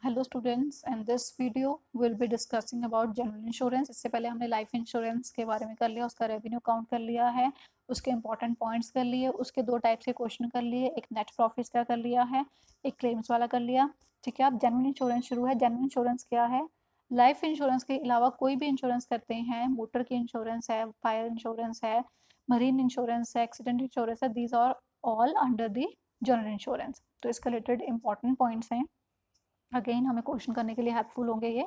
Hello students, and this video will be discussing about general insurance. इससे पहले हमने life insurance के बारे में कर लिया, उसका रेवेन्यू काउंट कर लिया है, उसके इंपॉर्टेंट पॉइंट्स कर लिए, उसके दो टाइप्स के क्वेश्चन कर लिए, एक नेट प्रॉफिट का कर लिया है, एक क्लेम्स वाला कर लिया। ठीक है, अब जनरल इंश्योरेंस शुरू है। जनरल इंश्योरेंस क्या है? लाइफ इंश्योरेंस के अलावा कोई भी इंश्योरेंस करते हैं, मोटर की इंश्योरेंस है, फायर इंश्योरेंस है, मरीन इंश्योरेंस है, एक्सीडेंट इंश्योरेंस है, these are all under the general insurance. तो इसके रिलेटेड इंपॉर्टेंट पॉइंट्स हैं, अगेन हमें क्वेश्चन करने के लिए हेल्पफुल होंगे ये।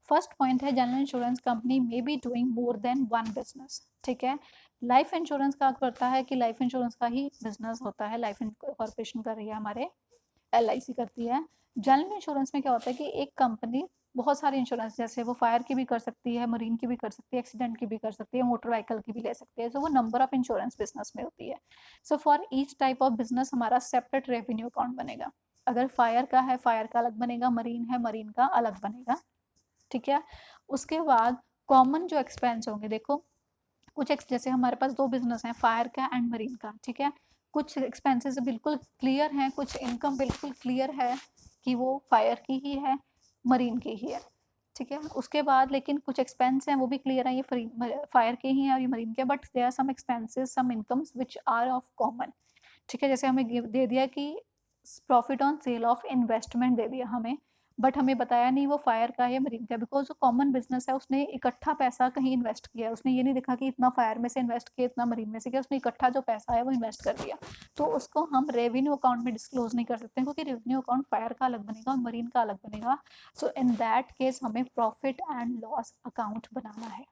फर्स्ट पॉइंट है, general insurance company may be doing more than one business. ठीक है, लाइफ इंश्योरेंस का करता है कि लाइफ इंश्योरेंस का ही बिजनेस होता है, लाइफ कॉर्पोरेशन कर रही है, हमारे LIC करती है। जनरल इंश्योरेंस में क्या होता है कि एक कंपनी बहुत सारी इंश्योरेंस, जैसे वो फायर की भी कर सकती है, मरीन की भी कर सकती है, एक्सीडेंट की भी कर सकती है, मोटर व्हीकल की भी ले सकती है। सो वो नंबर ऑफ इंश्योरेंस बिजनेस में होती है। So for each type of business हमारा सेपरेट रेवेन्यू अकाउंट बनेगा। अगर फायर का है, फायर का अलग बनेगा, मरीन है, मरीन का अलग बनेगा। ठीक है, उसके बाद कॉमन जो एक्सपेंस होंगे, देखो कुछ जैसे हमारे पास दो बिजनेस हैं, फायर का एंड मरीन का। ठीक है, कुछ एक्सपेंसेस बिल्कुल क्लियर हैं, कुछ इनकम बिल्कुल क्लियर है कि वो फायर की ही है, मरीन की ही है। ठीक है, उसके बाद लेकिन कुछ एक्सपेंस हैं वो भी क्लियर है, ये फायर के ही है और ये मरीन के, but there are some expenses, some incomes which are of common. ठीक है, जैसे हमें दे दिया कि profit on sale of investment दे दिया हमें, बट हमें बताया नहीं वो फायर का है मरीन का, बिकॉज वो कॉमन बिजनेस है, उसने इकट्ठा पैसा कहीं इन्वेस्ट किया है, उसने ये नहीं देखा कि इतना फायर में से इन्वेस्ट किया, इतना मरीन में से किया, उसने इकट्ठा जो पैसा है वो इन्वेस्ट कर दिया। तो उसको हम रेवेन्यू अकाउंट में डिस्क्लोज नहीं कर सकते, क्योंकि रेवेन्यू अकाउंट फायर का अलग बनेगा और मरीन का अलग बनेगा। सो इन दैट केस हमें प्रॉफिट एंड लॉस अकाउंट बनाना है।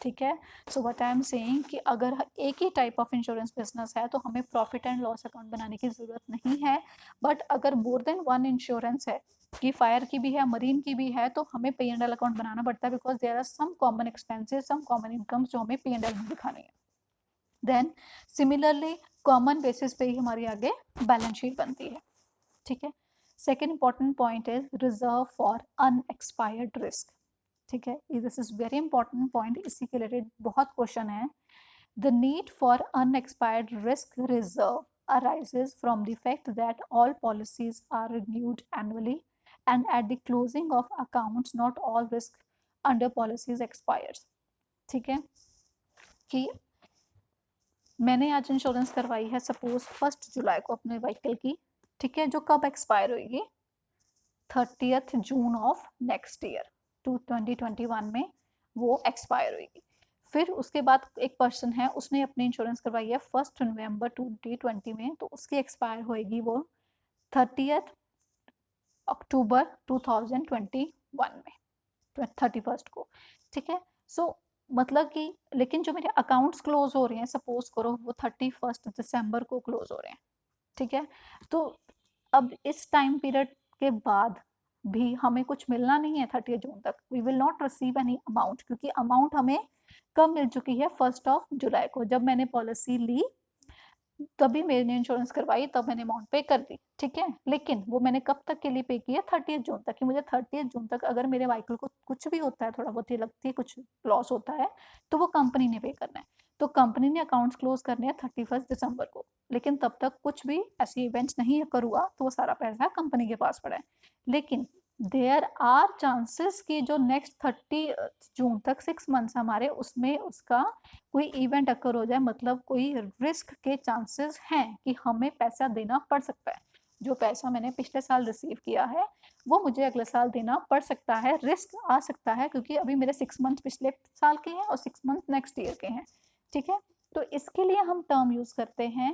ठीक है, so what I am saying कि अगर एक ही टाइप ऑफ इंश्योरेंस बिजनेस है तो हमें प्रॉफिट एंड लॉस अकाउंट बनाने की ज़रूरत नहीं है। बट अगर मोर देन वन इंश्योरेंस है, कि फायर की भी है, मरीन की भी है, तो हमें P&L अकाउंट बनाना पड़ता है, because there are some common expenses, some common incomes जो हमें P&L में दिखानी है। देन सिमिलरली कॉमन बेसिस पे ही हमारी आगे बैलेंस शीट बनती है। ठीक है, second important point is reserve for unexpired risk. ठीक है, this is very important point, इसी के रिलेटेड बहुत क्वेश्चन है। The need for unexpired risk reserve arises from the fact that all policies are renewed annually, and at the closing of accounts not all risk under policies expires. ठीक है, कि मैंने आज insurance करवाई है suppose 1 जुलाई को अपने व्हीकल की। ठीक है, जो कब एक्सपायर होगी? 30 जून ऑफ नेक्स्ट ईयर 2021 में वो एक्सपायर होगी। फिर उसके बाद एक पर्सन है, उसने अपनी इंश्योरेंस करवाई है 1 नवंबर 2020 में, तो उसकी एक्सपायर होएगी वो 30 अक्टूबर 2021 में, 31 को। ठीक है, सो मतलब कि लेकिन जो मेरे अकाउंट्स क्लोज हो रहे हैं, सपोज करो वो 31 दिसंबर को क्लोज हो रहे हैं। ठीक है, तो अब इस टाइम पीरियड के बाद भी हमें कुछ मिलना नहीं है 30 जून तक, we will not receive any amount, क्योंकि अमाउंट हमें कब मिल चुकी है? 1 जुलाई को, जब मैंने पॉलिसी ली तभी मैंने इंश्योरेंस करवाई, तब मैंने अमाउंट पे कर दी। ठीक है, लेकिन वो मैंने कब तक के लिए पे किया? 30 जून तक, कि मुझे 30 जून तक अगर मेरे व्हीकल को कुछ भी होता है, थोड़ा बहुत ही लगती है, कुछ लॉस होता है, तो वो कंपनी ने पे करना है। तो कंपनी ने अकाउंट्स क्लोज करने हैं 31 दिसंबर को, लेकिन तब तक कुछ भी ऐसी इवेंट्स नहीं अकर हुआ, तो वो सारा पैसा कंपनी के पास पड़ा है। लेकिन देयर आर चांसेस कि जो नेक्स्ट 30 जून तक 6 मंथ्स हमारे, उसमें उसका कोई इवेंट अकर हो जाए, मतलब कोई रिस्क के चांसेस हैं कि हमें पैसा देना पड़ सकता है। जो पैसा मैंने पिछले साल रिसीव किया है वो मुझे अगले साल देना पड़ सकता है, रिस्क आ सकता है, क्योंकि अभी मेरे 6 मंथ पिछले साल के हैं और 6 मंथ नेक्स्ट ईयर के हैं। ठीक है, तो इसके लिए हम टर्म यूज करते हैं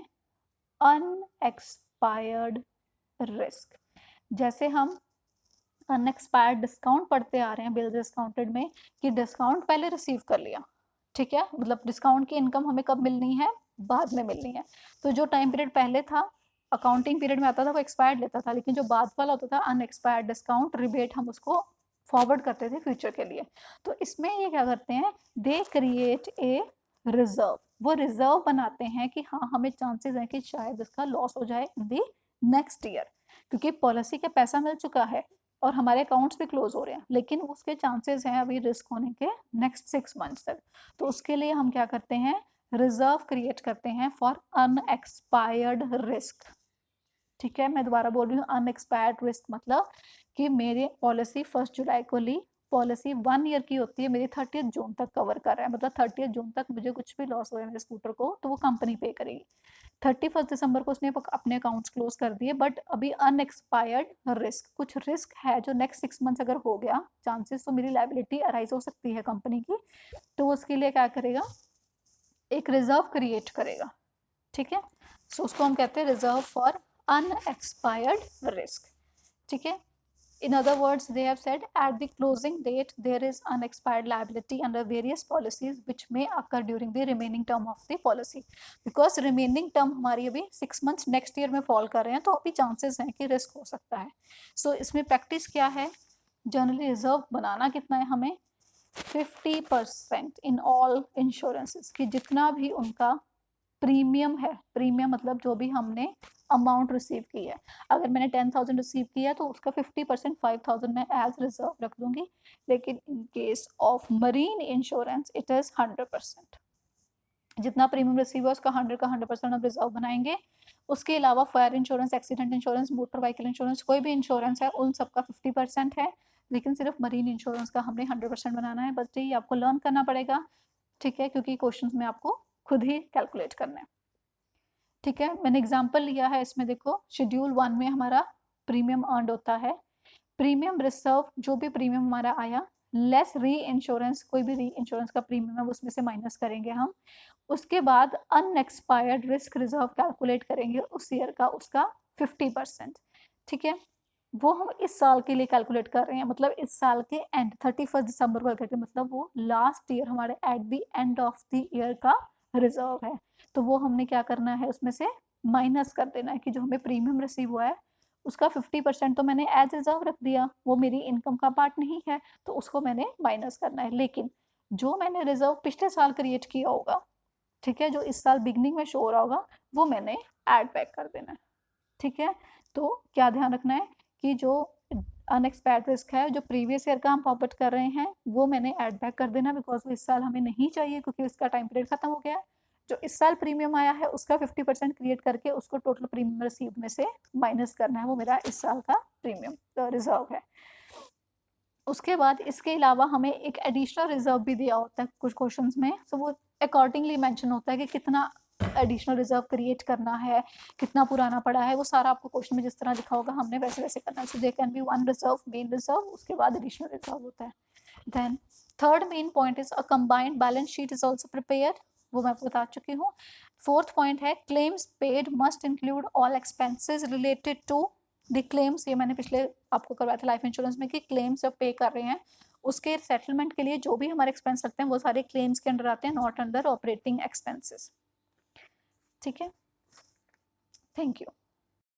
अनएक्सपायर्ड रिस्क। जैसे हम अनएक्सपायर्ड डिस्काउंट पढ़ते आ रहे हैं बिल्स डिस्काउंटेड में, कि डिस्काउंट पहले रिसीव कर लिया। ठीक है, मतलब डिस्काउंट की इनकम हमें कब मिलनी है? बाद में मिलनी है। तो जो टाइम पीरियड पहले था, अकाउंटिंग पीरियड में आता था, वो एक्सपायर्ड लेता था, लेकिन जो बाद वाला होता था अनएक्सपायर्ड डिस्काउंट रिबेट, हम उसको फॉरवर्ड करते थे फ्यूचर के लिए। तो इसमें ये क्या करते हैं, दे क्रिएट ए रिजर्व, वो रिजर्व बनाते हैं कि हाँ हमें चांसेस हैं कि शायद इसका लॉस हो जाए इन दी नेक्स्ट ईयर, क्योंकि पॉलिसी का पैसा मिल चुका है और हमारे अकाउंट्स भी क्लोज हो रहे हैं, लेकिन उसके चांसेस हैं अभी रिस्क होने के नेक्स्ट 6 मंथ्स तक। तो उसके लिए हम क्या करते हैं? रिजर्व क्रिएट करते हैं फॉर अनएक्सपायर्ड रिस्क। ठीक है, मैं दोबारा बोल रही हूँ, अनएक्सपायर्ड रिस्क मतलब कि मेरे पॉलिसी 1 जुलाई को ली, पॉलिसी 1 ईयर की होती है, मेरी 30 जून तक कवर कर रहा है, मतलब 30 जून तक मुझे कुछ भी लॉस हो रहा है मेरे स्कूटर को तो वो कंपनी पे करेगी। 31 दिसंबर को उसने अपने अकाउंट्स क्लोज कर दिए, बट अभी अनएक्सपायर्ड रिस्क, कुछ रिस्क है जो नेक्स्ट 6 मंथ्स अगर हो गया चांसेस, तो मेरी लाइबिलिटी अराइज हो सकती है कंपनी की, तो वो उसके लिए क्या करेगा, एक रिजर्व क्रिएट करेगा। ठीक है, सो उसको हम कहते हैं रिजर्व फॉर अनएक्सपायर्ड रिस्क। ठीक है, in other words they have said at the closing date there is unexpired liability under various policies which may occur during the remaining term of the policy, because remaining term हमारी अभी 6 months next year में fall कर रहे हैं, तो अभी chances हैं कि रिस्क हो सकता है। सो इसमें प्रैक्टिस क्या है, जनरली रिजर्व बनाना कितना है हमें, 50% इन ऑल इंश्योरेंसेस की जितना भी उनका प्रीमियम है, प्रीमियम मतलब जो भी हमने अमाउंट रिसीव की है, अगर मैंने 10,000 रिसीव किया तो उसका 50% 5,000 मैं एज रिजर्व रख दूंगी, लेकिन in case of marine insurance it is 100%, जितना प्रीमियम रिसीव है उसका 100 का 100% हम रिजर्व बनाएंगे। उसके अलावा fire insurance, accident insurance, motor vehicle insurance, कोई भी इंश्योरेंस है उन सबका 50% है, लेकिन सिर्फ मरीन इंश्योरेंस का हमने 100% बनाना है, बस ये आपको लर्न करना पड़ेगा। ठीक है, क्योंकि क्वेश्चंस में आपको खुद ही कैलकुलेट करना है। ठीक है, मैंने एग्जांपल लिया है इसमें, देखो शेड्यूल 1 में हमारा प्रीमियम अर्न होता है, प्रीमियम रिजर्व जो भी प्रीमियम हमारा आया लेस री इंश्योरेंस, कोई भी री इंश्योरेंस का प्रीमियम है उसमें से माइनस करेंगे हम, उसके बाद अनएक्सपायर्ड रिस्क रिजर्व कैलकुलेट करेंगे उस ईयर का, उसका 50%। ठीक है, वो हम इस साल के लिए कैलकुलेट कर रहे हैं, मतलब इस साल के एंड 31 दिसंबर को करके, मतलब वो लास्ट ईयर हमारे at the end of the year का रिजर्व है, तो वो हमने क्या करना है उसमें से माइनस कर देना है कि जो हमें प्रीमियम रिसीव हुआ है उसका 50% तो मैंने एज रिजर्व रख दिया, वो मेरी इनकम का पार्ट नहीं है, तो उसको मैंने माइनस करना है, लेकिन जो मैंने रिजर्व पिछले साल क्रिएट किया होगा, ठीक है, जो इस साल बिगनिंग में शो हो रहा होगा, वो मैंने ऐड बैक कर देना है। ठीक है, तो क्या ध्यान रखना है कि जो अनएक्सपेक्टेड रिस्क है, जो प्रीवियस ईयर का हम पॉपअप कर रहे हैं, वो मैंने ऐड बैक कर देना, बिकॉज वो इस साल हमें नहीं चाहिए क्योंकि उसका टाइम पीरियड खत्म हो गया है। जो इस साल प्रीमियम आया है उसका 50% क्रिएट करके उसको टोटल प्रीमियम रिसीव में से माइनस करना है, वो मेरा इस साल का प्रीमियम रिजर्व है। उसके बाद इसके अलावा हमें एक एडिशनल रिजर्व भी दिया होता है कुछ क्वेश्चंस में, सो वो अकॉर्डिंगली मेंशन होता है कि कितना एडिशनल रिजर्व क्रिएट करना है, कितना पुराना पड़ा है, वो सारा आपको क्वेश्चन में जिस तरह लिखा होगा हमने वैसे वैसे करना है। So they can be one reserve, main reserve, उसके बाद एडिशनल रिजर्व होता है। Then third main point is a combined balance sheet is also prepared, वो मैं आपको बता चुकी हूँ। फोर्थ पॉइंट है claims paid must include all expenses related to the claims, ये मैंने पिछले आपको करवाया था लाइफ इंश्योरेंस में कि क्लेम्स जब पे कर रहे हैं उसके सेटलमेंट के लिए जो भी हमारे एक्सपेंस लगते हैं वो सारे क्लेम्स के अंडर आते हैं, नॉट अंडर ऑपरेटिंग एक्सपेंसेस। ठीक है, थैंक यू।